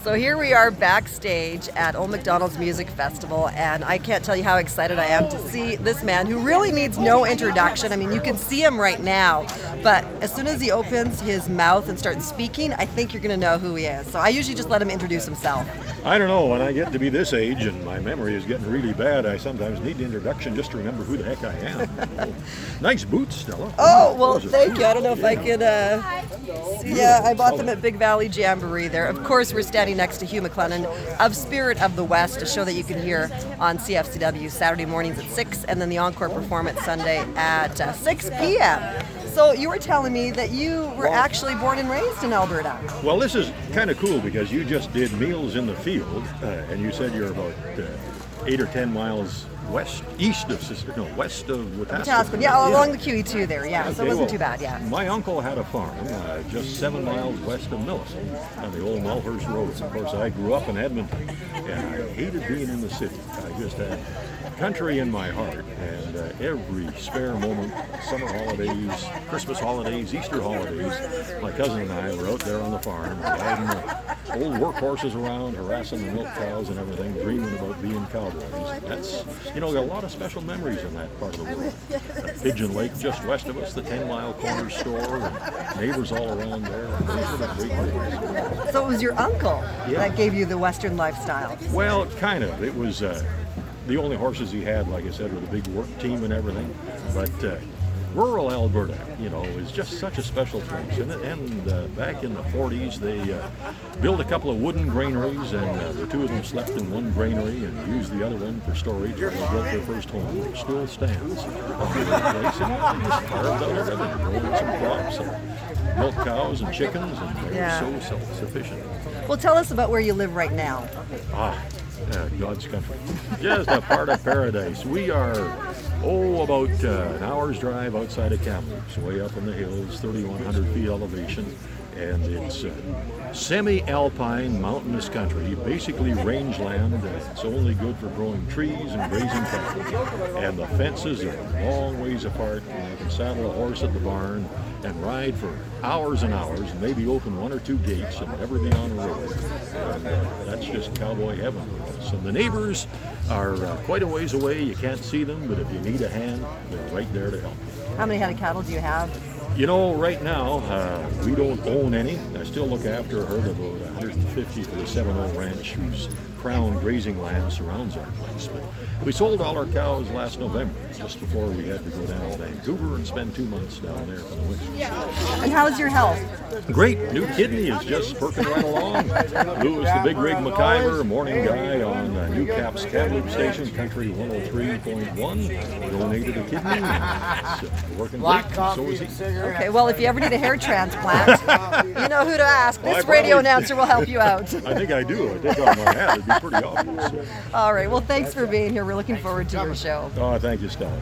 So here we are backstage at Old McDonald's Music Festival, and I can't tell you how excited I am to see this man who really needs no introduction. I mean, you can see him right now, but as soon as he opens his mouth and starts speaking, I think you're going to know who he is. So I usually just let him introduce himself. I don't know, when I get to be this age and my memory is getting really bad, I sometimes need the introduction just to remember who the heck I am. Nice boots, Stella. Oh, well, thank you. I don't know if I could see. Yeah, I bought them at Big Valley Jamboree there. Of course, we're standing next to Hugh McLennan of Spirit of the West, a show that you can hear on CFCW Saturday mornings at 6, and then the encore performance Sunday at 6 p.m. So you were telling me that you were actually born and raised in Alberta. Well, this is kind of cool because you just did Meals in the Field, and you said you're about 8 or 10 miles west of Wetaskiwin. Yeah, along the QE2 there, yeah, so it wasn't well, too bad, yeah. My uncle had a farm just 7 miles west of Millicent on the old Mulhurst Road. Of course, I grew up in Edmonton, and I hated being in the city. I just had country in my heart, and every spare moment, summer holidays, Christmas holidays, Easter holidays, my cousin and I were out there on the farm, riding the old workhorses around, harassing the milk cows and everything, dreaming about being cowboys. That's, got a lot of special memories in that part of the world. Pigeon Lake just west of us, the 10-mile corner store, and neighbors all around there. Those were the great days. So it was your uncle that gave you the Western lifestyle? Well, kind of. It was the only horses he had, like I said, with a big work team and everything. But rural Alberta, is just such a special place. And back in the 40s, they built a couple of wooden granaries, and the two of them slept in one granary and used the other one for storage. When they built their first home, which still stands on the place. And they just carved out everything, growing some crops, and milk cows and chickens, and they were so self-sufficient. Well, tell us about where you live right now. God's country. Just a part of paradise. We are, about an hour's drive outside of Kamloops, way up in the hills, 3,100 feet elevation, and it's semi-alpine mountainous country, basically rangeland. It's only good for growing trees and grazing cattle. And the fences are long ways apart, and you can saddle a horse at the barn and ride for hours and hours, and maybe open 1 or 2 gates and never be on a road. And that's just cowboy heaven for us. And the neighbors are quite a ways away. You can't see them, but if you need a hand, they're right there to help you. How many head of cattle do you have? Right now, we don't own any. I still look after a herd of about 150 for the 7-0 Ranch, whose crown grazing land surrounds our place. But we sold all our cows last November, just before we had to go down to Vancouver and spend 2 months down there for the winter. And how's your health? Great. New kidney is just perking right along. Lewis, the Big Rig McIver, morning guy on New Cap's Kamloops station, Country 103.1, donated a kidney. It's working great. So is he. Okay, well, if you ever need a hair transplant, you know who to ask. This radio announcer will help you out. I think I do. I take off my hat. It'd be pretty obvious. All right. Well, thanks for being here. We're looking forward to your show. Oh, thank you, Stella.